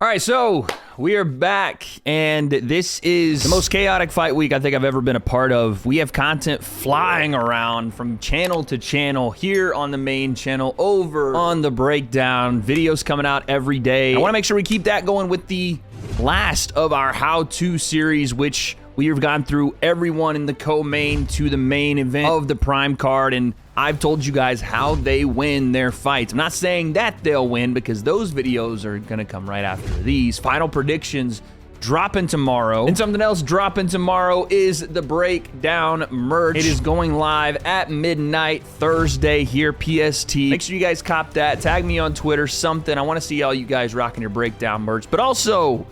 All right, so we are back, and this is the most chaotic fight week I think I've ever been a part of. We have content flying around from channel to channel, here on the main channel, over on the breakdown. Videos coming out every day. I want to make sure we keep that going with the last of our how-to series, which we have gone through everyone in the co-main to the main event of the Prime card, and I've told you guys how they win their fights. I'm not saying that they'll win because those videos are going to come right after these. Final predictions dropping tomorrow. And something else dropping tomorrow is the breakdown merch. It is going live at midnight Thursday here, PST. Make sure you guys cop that. Tag me on Twitter, something. I want to see all you guys rocking your breakdown merch. But also,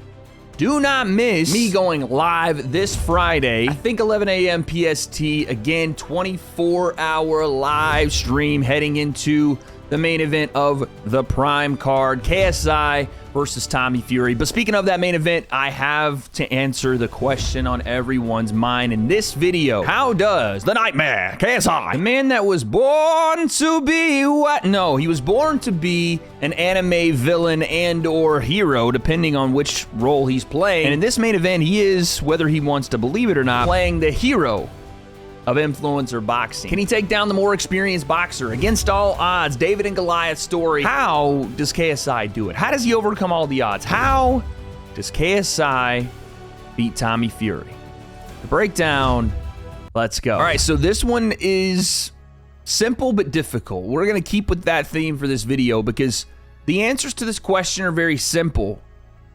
do not miss me going live this Friday, I think 11 a.m. PST. Again, 24-hour live stream heading into the main event of the Prime card, KSI versus Tommy Fury. But speaking of that main event, I have to answer the question on everyone's mind in this video. How does the Nightmare, KSI, the man that was born to be what? No, he was born to be an anime villain and or hero, depending on which role he's playing. And in this main event, he is, whether he wants to believe it or not, playing the hero of influencer boxing. Can he take down the more experienced boxer? Against all odds, David and Goliath story. How does KSI do it? How does he overcome all the odds? How does KSI beat Tommy Fury? The breakdown, let's go. All right, so this one is simple but difficult. We're gonna keep with that theme for this video because the answers to this question are very simple,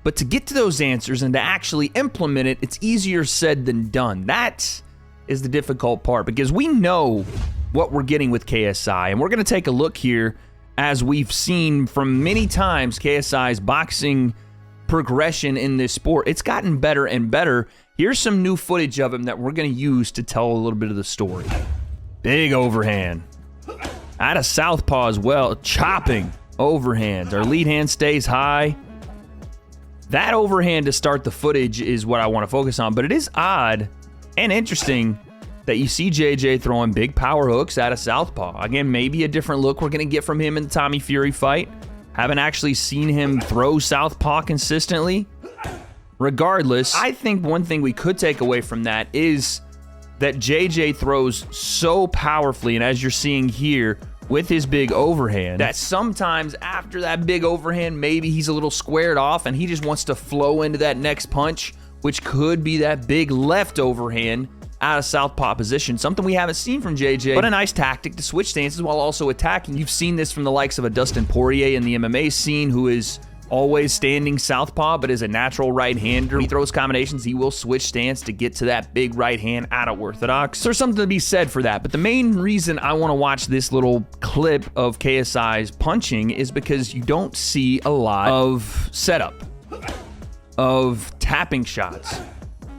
but to get to those answers and to actually implement it, it's easier said than done. That is the difficult part because we know what we're getting with KSI, and we're going to take a look here as we've seen from many times KSI's boxing progression in this sport. It's gotten better and better. Here's some new footage of him that we're going to use to tell a little bit of the story. Big overhand. Out of southpaw as well. Chopping overhand. Our lead hand stays high. That overhand to start the footage is what I want to focus on, but it is odd and interesting that you see JJ throwing big power hooks out of southpaw. Again, maybe a different look we're going to get from him in the Tommy Fury fight. Haven't actually seen him throw southpaw consistently. Regardless, I think one thing we could take away from that is that JJ throws so powerfully, and as you're seeing here with his big overhand, that sometimes after that big overhand, maybe he's a little squared off and he just wants to flow into that next punch, which could be that big left overhand out of southpaw position. Something we haven't seen from JJ, but a nice tactic to switch stances while also attacking. You've seen this from the likes of a Dustin Poirier in the MMA scene, who is always standing southpaw, but is a natural right-hander. When he throws combinations, he will switch stance to get to that big right hand out of orthodox. There's something to be said for that, but the main reason I want to watch this little clip of KSI's punching is because you don't see a lot of setup, of tapping shots.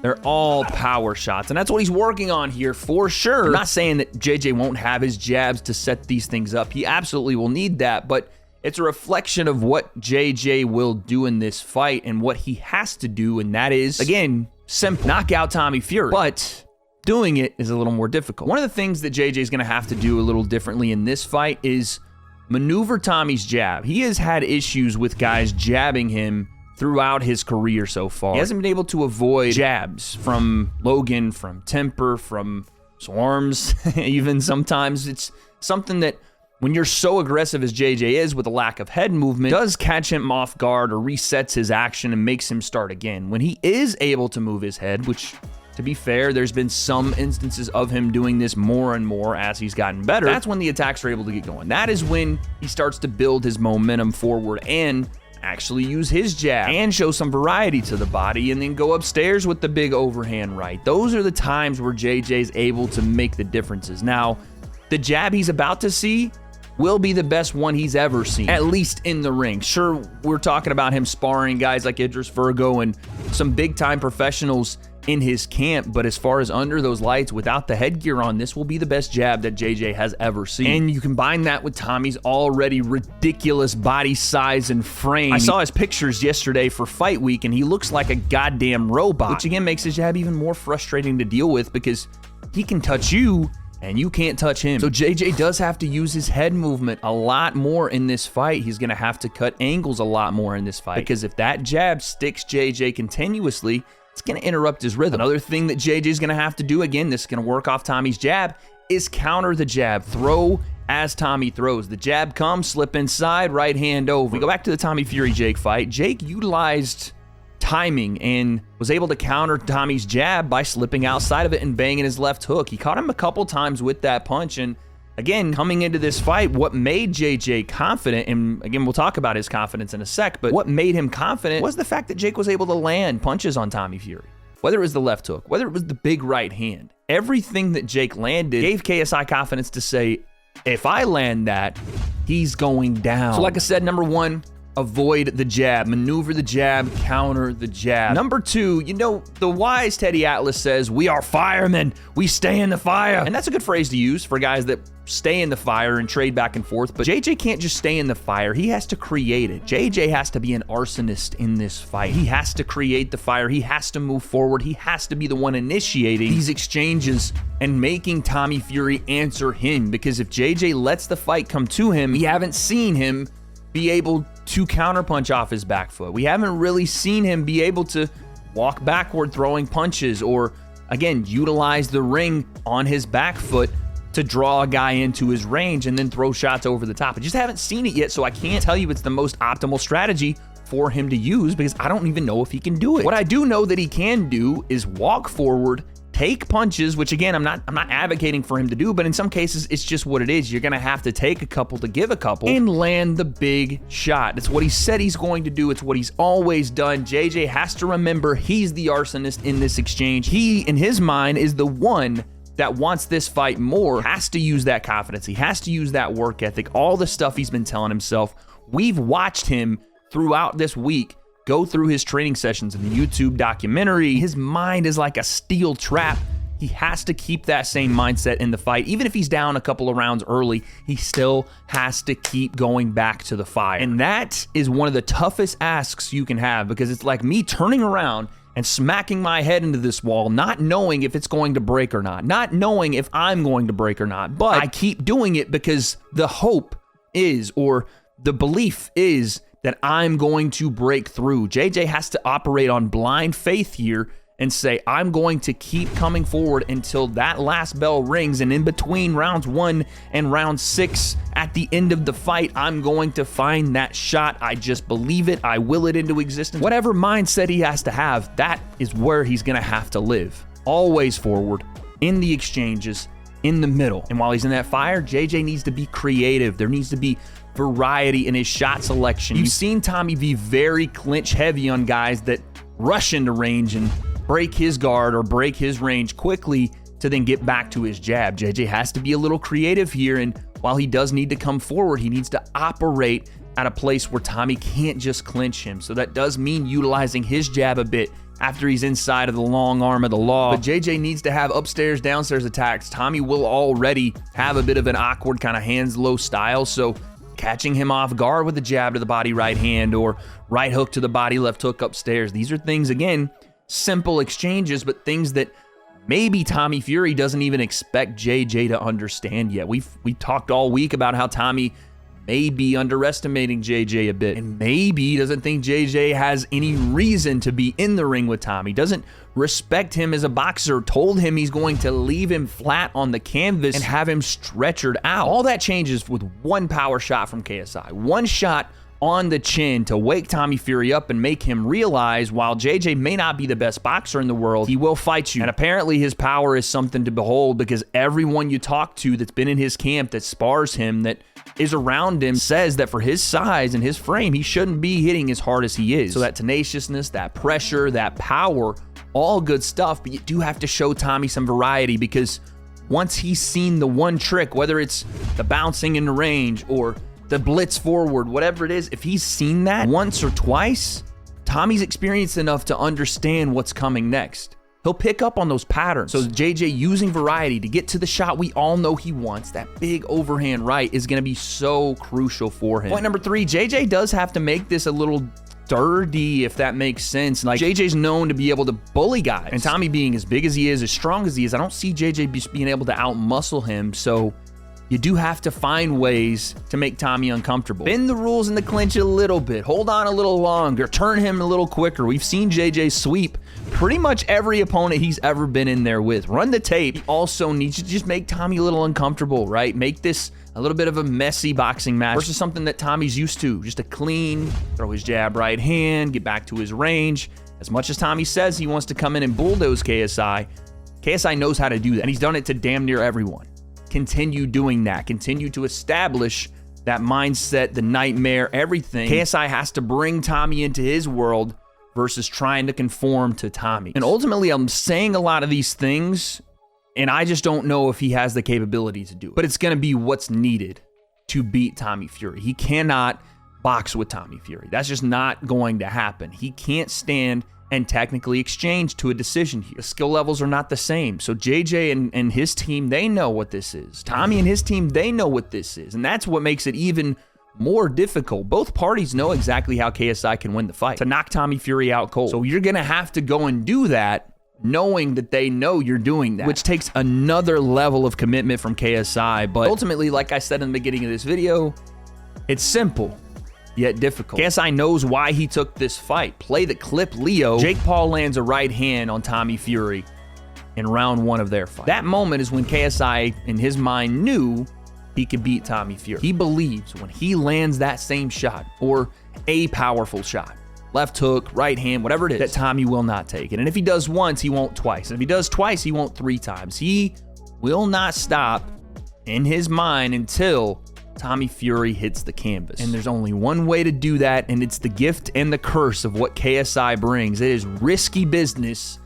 They're all power shots, and that's what he's working on here for sure. I'm not saying that JJ won't have his jabs to set these things up. He absolutely will need that, but it's a reflection of what JJ will do in this fight and what he has to do, and that is, again, simple. Knock out Tommy Fury, but doing it is a little more difficult. One of the things that JJ is going to have to do a little differently in this fight is maneuver Tommy's jab. He has had issues with guys jabbing him throughout his career so far. He hasn't been able to avoid jabs from Logan, from Temper, from Swarms, even sometimes. It's something that, when you're so aggressive as JJ is with a lack of head movement, does catch him off guard or resets his action and makes him start again. When he is able to move his head, which, to be fair, there's been some instances of him doing this more and more as he's gotten better, that's when the attacks are able to get going. That is when he starts to build his momentum forward and actually use his jab and show some variety to the body, and then go upstairs with the big overhand right. Those are the times where JJ's able to make the differences. Now, the jab he's about to see will be the best one he's ever seen, at least in the ring. Sure, we're talking about him sparring guys like Idris Virgo and some big-time professionals in his camp, but as far as under those lights without the headgear on, this will be the best jab that JJ has ever seen. And you combine that with Tommy's already ridiculous body size and frame. I saw his pictures yesterday for Fight Week, and he looks like a goddamn robot, which again makes his jab even more frustrating to deal with because he can touch you and you can't touch him. So JJ does have to use his head movement a lot more in this fight. He's gonna have to cut angles a lot more in this fight, because if that jab sticks JJ continuously, it's gonna interrupt his rhythm. Another thing that JJ's gonna have to do, again, this is gonna work off Tommy's jab, is counter the jab. Throw as Tommy throws. The jab comes, slip inside, right hand over. We go back to the Tommy Fury-Jake fight. Jake utilized timing and was able to counter Tommy's jab by slipping outside of it and banging his left hook. He caught him a couple times with that punch, and again, coming into this fight, what made JJ confident, and again, we'll talk about his confidence in a sec, but what made him confident was the fact that Jake was able to land punches on Tommy Fury. Whether it was the left hook, whether it was the big right hand, everything that Jake landed gave KSI confidence to say, if I land that, he's going down. So like I said, number one, avoid the jab, maneuver the jab, counter the jab. Number two, you know, the wise Teddy Atlas says, we are firemen, we stay in the fire. And that's a good phrase to use for guys that stay in the fire and trade back and forth, but JJ can't just stay in the fire, he has to create it. JJ has to be an arsonist in this fight. He has to create the fire, he has to move forward, he has to be the one initiating these exchanges and making Tommy Fury answer him, because if JJ lets the fight come to him, we haven't seen him be able to counterpunch off his back foot. We haven't really seen him be able to walk backward throwing punches, or again, utilize the ring on his back foot to draw a guy into his range and then throw shots over the top. I just haven't seen it yet, so I can't tell you it's the most optimal strategy for him to use, because I don't even know if he can do it. What I do know that he can do is walk forward, take punches, which again, I'm not advocating for him to do, but in some cases, it's just what it is. You're gonna have to take a couple to give a couple and land the big shot. It's what he said he's going to do. It's what he's always done. JJ has to remember he's the arsonist in this exchange. He, in his mind, is the one that wants this fight more, has to use that confidence. He has to use that work ethic, all the stuff he's been telling himself. We've watched him throughout this week go through his training sessions in the YouTube documentary. His mind is like a steel trap. He has to keep that same mindset in the fight. Even if he's down a couple of rounds early, he still has to keep going back to the fire. And that is one of the toughest asks you can have, because it's like me turning around and smacking my head into this wall, not knowing if it's going to break or not, not knowing if I'm going to break or not, but I keep doing it because the hope is, or the belief is, that I'm going to break through. JJ has to operate on blind faith here and say, I'm going to keep coming forward until that last bell rings, and in between rounds 1 and round 6, at the end of the fight, I'm going to find that shot. I just believe it. I will it into existence. Whatever mindset he has to have, that is where he's gonna have to live. Always forward, in the exchanges, in the middle. And while he's in that fire, JJ needs to be creative. There needs to be variety in his shot selection. You've seen Tommy be very clinch heavy on guys that rush into range and break his guard or break his range quickly to then get back to his jab. JJ has to be a little creative here, and while he does need to come forward, he needs to operate at a place where Tommy can't just clinch him. So that does mean utilizing his jab a bit after he's inside of the long arm of the law. But JJ needs to have upstairs, downstairs attacks. Tommy will already have a bit of an awkward kind of hands low style, so catching him off guard with a jab to the body right hand, or right hook to the body left hook upstairs. These are things, again, simple exchanges, but things that maybe Tommy Fury doesn't even expect JJ to understand yet. We talked all week about how Tommy may be underestimating JJ a bit, and maybe doesn't think JJ has any reason to be in the ring with Tommy, doesn't respect him as a boxer, told him he's going to leave him flat on the canvas and have him stretchered out. All that changes with one power shot from KSI. One shot on the chin to wake Tommy Fury up and make him realize, while JJ may not be the best boxer in the world, he will fight you. And apparently his power is something to behold, because everyone you talk to that's been in his camp, that spars him, that is around him, says that for his size and his frame, he shouldn't be hitting as hard as he is. So that tenaciousness, that pressure, that power, all good stuff, but you do have to show Tommy some variety, because once he's seen the one trick, whether it's the bouncing in the range or the blitz forward, whatever it is, if he's seen that once or twice, Tommy's experienced enough to understand what's coming next. He'll pick up on those patterns. So JJ using variety to get to the shot we all know he wants, that big overhand right, is gonna be so crucial for him. Point number 3, JJ does have to make this a little sturdy, if that makes sense. Like, JJ's known to be able to bully guys. And Tommy being as big as he is, as strong as he is, I don't see JJ being able to out-muscle him. So you do have to find ways to make Tommy uncomfortable. Bend the rules in the clinch a little bit. Hold on a little longer. Turn him a little quicker. We've seen JJ sweep pretty much every opponent he's ever been in there with. Run the tape. He also needs to just make Tommy a little uncomfortable, right? Make this a little bit of a messy boxing match versus something that Tommy's used to. Just a clean, throw his jab right hand, get back to his range. As much as Tommy says he wants to come in and bulldoze KSI, KSI knows how to do that, and he's done it to damn near everyone. Continue doing that. Continue to establish that mindset, the nightmare, everything. KSI has to bring Tommy into his world versus trying to conform to Tommy. And ultimately, I'm saying a lot of these things, and I just don't know if he has the capability to do it. But it's going to be what's needed to beat Tommy Fury. He cannot box with Tommy Fury. That's just not going to happen. He can't stand and technically exchange to a decision here. The skill levels are not the same. So JJ and his team, they know what this is. Tommy and his team, they know what this is. And that's what makes it even more difficult. Both parties know exactly how KSI can win the fight, to knock Tommy Fury out cold. So you're going to have to go and do that knowing that they know you're doing that, which takes another level of commitment from KSI. But ultimately, like I said in the beginning of this video, it's simple yet difficult. KSI knows why he took this fight. Play the clip, Leo. Jake Paul lands a right hand on Tommy Fury in round 1 of their fight. That moment is when KSI, in his mind, knew he could beat Tommy Fury. He believes when he lands that same shot, or a powerful shot, left hook, right hand, whatever it is, that Tommy will not take it. And if he does once, he won't twice. And if he does twice, he won't 3 times. He will not stop in his mind until Tommy Fury hits the canvas. And there's only one way to do that, and it's the gift and the curse of what KSI brings. It is risky business,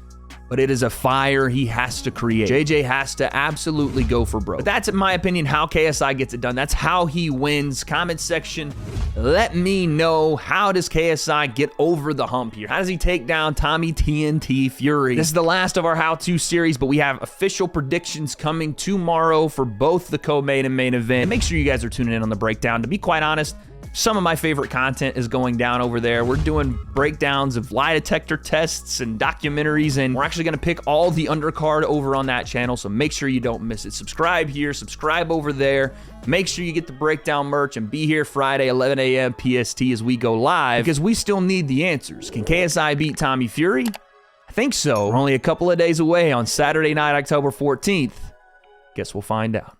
but it is a fire he has to create. JJ has to absolutely go for broke. But that's, in my opinion, how KSI gets it done. That's how he wins. Comment section, let me know, how does KSI get over the hump here? How does he take down Tommy TNT Fury? This is the last of our how-to series, but we have official predictions coming tomorrow for both the co-main and main event. And make sure you guys are tuning in on the breakdown. To be quite honest, some of my favorite content is going down over there. We're doing breakdowns of lie detector tests and documentaries, and we're actually going to pick all the undercard over on that channel, so make sure you don't miss it. Subscribe here, subscribe over there. Make sure you get the breakdown merch, and be here Friday, 11 a.m. PST as we go live, because we still need the answers. Can KSI beat Tommy Fury? I think so. We're only a couple of days away on Saturday night, October 14th. Guess we'll find out.